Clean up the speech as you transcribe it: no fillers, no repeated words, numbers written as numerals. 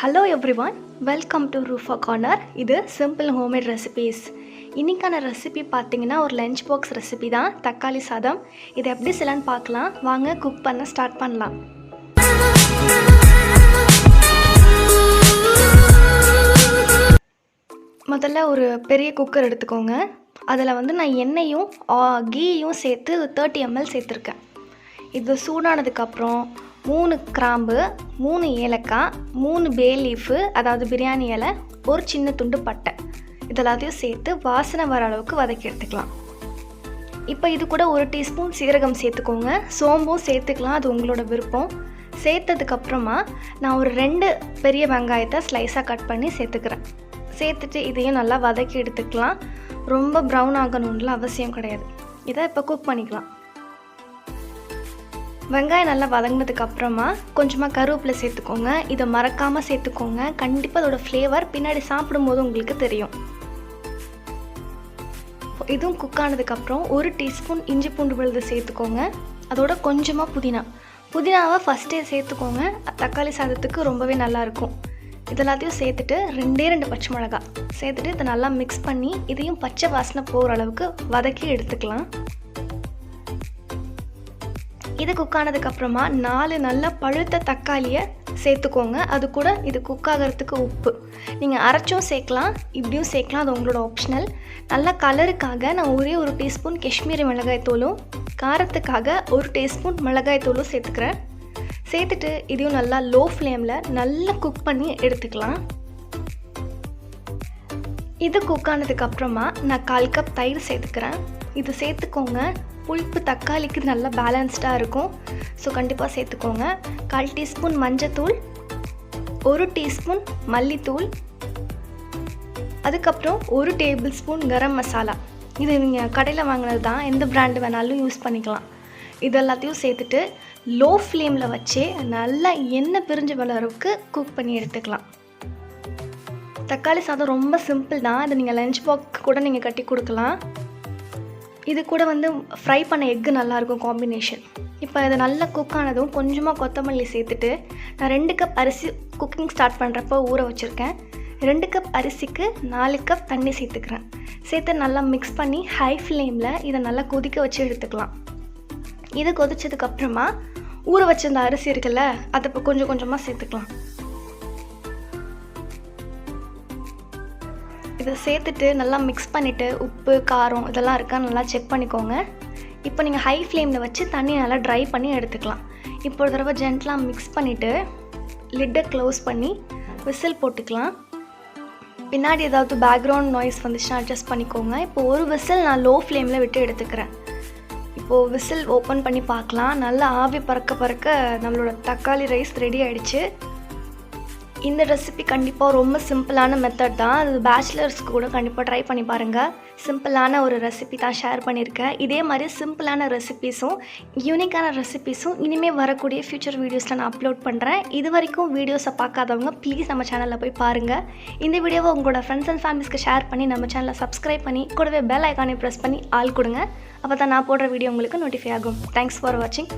Hello everyone, welcome to Rufa Corner. இது simple homemade recipes. இன்னைக்கான recipe பார்த்தீங்கன்னா ஒரு லஞ்ச் பாக்ஸ் ரெசிபி தான், தக்காளி சாதம். இதை எப்படி செய்யலாம்னு பார்க்கலாம். வாங்க குக் பண்ண ஸ்டார்ட் பண்ணலாம். முதல்ல ஒரு பெரிய குக்கர் எடுத்துக்கோங்க. அதில் நான் எண்ணெயும் கீயும் சேர்த்து 30 ml சேர்த்துருக்கேன். இது சூடானதுக்கப்புறம் 3 கிராம்பு, 3 ஏலக்காய், 3 பே லீஃபு, அதாவது பிரியாணி இலை, ஒரு சின்ன துண்டு பட்டை, இதெல்லாத்தையும் சேர்த்து வாசனை வர அளவுக்கு வதக்கி எடுத்துக்கலாம். இப்போ இது கூட 1 டீஸ்பூன் சீரகம் சேர்த்துக்கோங்க. சோம்பும் சேர்த்துக்கலாம், அது உங்களோட விருப்பம். சேர்த்ததுக்கப்புறமா நான் ஒரு 2 பெரிய வெங்காயத்தை ஸ்லைஸாக கட் பண்ணி சேர்த்துக்கிறேன். சேர்த்துட்டு இதையும் நல்லா வதக்கி எடுத்துக்கலாம். ரொம்ப ப்ரௌன் ஆகணும்ல அவசியம் கிடையாது. இதை இப்போ குக் பண்ணிக்கலாம். வெங்காயம் நல்லா வதங்கினதுக்கப்புறமா கொஞ்சமாக கருவேப்பிலை சேர்த்துக்கோங்க. இதை மறக்காமல் சேர்த்துக்கோங்க. கண்டிப்பாக அதோடய ஃப்ளேவர் பின்னாடி சாப்பிடும்போது உங்களுக்கு தெரியும். இதுவும் குக் ஆனதுக்கப்புறம் 1 டீஸ்பூன் இஞ்சி பூண்டு விழுது சேர்த்துக்கோங்க. அதோட கொஞ்சமாக புதினாவை ஃபஸ்ட்டே சேர்த்துக்கோங்க. தக்காளி சாதத்துக்கு ரொம்பவே நல்லாயிருக்கும். இதெல்லாத்தையும் சேர்த்துட்டு 2 பச்சை மிளகாய் சேர்த்துட்டு இதை நல்லா மிக்ஸ் பண்ணி இதையும் பச்சை வாசனை போகிற அளவுக்கு வதக்கி எடுத்துக்கலாம். இது குக் ஆனதுக்கப்புறமா 4 நல்ல பழுத்த தக்காளியை சேர்த்துக்கோங்க. அது கூட இது குக் ஆகிறதுக்கு உப்பு நீங்கள் அரைச்சும் சேர்க்கலாம், இப்படியும் சேர்க்கலாம், அது உங்களோட ஆப்ஷனல். நல்ல கலருக்காக நான் ஒரே 1 டீஸ்பூன் காஷ்மீரி மிளகாய் தூளும், காரத்துக்காக 1 டீஸ்பூன் மிளகாய் தூளும் சேர்த்துக்கிறேன். சேர்த்துட்டு இதையும் நல்லா லோ ஃப்ளேமில் நல்லா குக் பண்ணி எடுத்துக்கலாம். இது குக் ஆனதுக்கப்புறமா நான் 1/4 கப் தயிர் சேர்த்துக்கிறேன். இது சேர்த்துக்கோங்க. புளிப்பு தக்காளிக்கு நல்லா பேலன்ஸ்டாக இருக்கும். ஸோ கண்டிப்பாக சேர்த்துக்கோங்க. 1/4 டீஸ்பூன் மஞ்சத்தூள், 1 டீஸ்பூன் மல்லித்தூள், அதுக்கப்புறம் 1 டேபிள் ஸ்பூன் கரம் மசாலா. இது நீங்கள் கடையில் வாங்கினது தான், எந்த பிராண்டு வேணாலும் யூஸ் பண்ணிக்கலாம். இதெல்லாத்தையும் சேர்த்துட்டு லோ ஃப்ளேமில் வச்சு நல்லா எண்ணெய் பிரிஞ்சு வர அளவுக்கு குக் பண்ணி எடுத்துக்கலாம். தக்காளி சாதம் ரொம்ப சிம்பிள் தான். அதை நீங்கள் லஞ்ச் பாக்ஸ் கூட நீங்கள் கட்டி கொடுக்கலாம். இது கூட ஃப்ரை பண்ண எக்கு நல்லாயிருக்கும் காம்பினேஷன். இப்போ இது நல்லா குக் ஆனதும் கொஞ்சமாக கொத்தமல்லி சேர்த்துட்டு நான் 2 கப் அரிசி குக்கிங் ஸ்டார்ட் பண்ணுறப்போ ஊற வச்சுருக்கேன். 2 கப் அரிசிக்கு 4 கப் தண்ணி சேர்த்துக்கிறேன். சேர்த்து நல்லா மிக்ஸ் பண்ணி ஹை ஃப்ளேமில் இதை நல்லா கொதிக்க வச்சு எடுத்துக்கலாம். இது கொதிச்சதுக்கப்புறமா ஊற வச்சிருந்த அரிசி இருக்குல்ல, அதை இப்போ கொஞ்சம் கொஞ்சமாக சேர்த்துக்கலாம். இதை சேர்த்துட்டு நல்லா மிக்ஸ் பண்ணிவிட்டு உப்பு காரம் இதெல்லாம் இருக்கா நல்லா செக் பண்ணிக்கோங்க. இப்போ நீங்கள் ஹை ஃப்ளேமில் வச்சு தண்ணி நல்லா ட்ரை பண்ணி எடுத்துக்கலாம். இப்போ ஒரு தடவை ஜென்டலாக மிக்ஸ் பண்ணிவிட்டு லிட்டை க்ளோஸ் பண்ணி விசில் போட்டுக்கலாம். பின்னாடி ஏதாவது பேக்ரவுண்ட் நாய்ஸ் வந்துச்சுன்னா அட்ஜஸ்ட் பண்ணிக்கோங்க. இப்போ ஒரு விசில் நான் லோ ஃப்ளேமில் விட்டு எடுத்துக்கிறேன். இப்போது விசில் ஓப்பன் பண்ணி பார்க்கலாம். நல்லா ஆவி பறக்க நம்மளோட தக்காளி ரைஸ் ரெடி ஆகிடுச்சு. இந்த ரெசிபி கண்டிப்பாக ரொம்ப சிம்பிளான மெத்தட் தான். அது பேச்சுலர்ஸ்க்கு கூட கண்டிப்பாக ட்ரை பண்ணி பாருங்கள். சிம்பிளான ஒரு ரெசிபி தான் ஷேர் பண்ணியிருக்கேன். இதே மாதிரி சிம்பிளான ரெசிபீஸும் யூனிக்கான ரெசிபீஸும் இனிமேல் வரக்கூடிய ஃப்யூச்சர் வீடியோஸில் நான் அப்லோட் பண்ணுறேன். இது வரைக்கும் வீடியோஸை பார்க்காதவங்க ப்ளீஸ் நம்ம சேனலில் போய் பாருங்கள். இந்த வீடியோவை உங்களோட ஃப்ரெண்ட்ஸ் அண்ட் ஃபேமிலிஸ்க்கு ஷேர் பண்ணி நம்ம சேனலை சப்ஸ்கிரைப் பண்ணி கூடவே பெல் ஐக்கானை ப்ரெஸ் பண்ணி ஆல் கொடுங்க. அப்போ தான் நான் போடுற வீடியோ உங்களுக்கு நோட்டிஃபை ஆகும். தேங்க்ஸ் ஃபார் வாட்சிங்.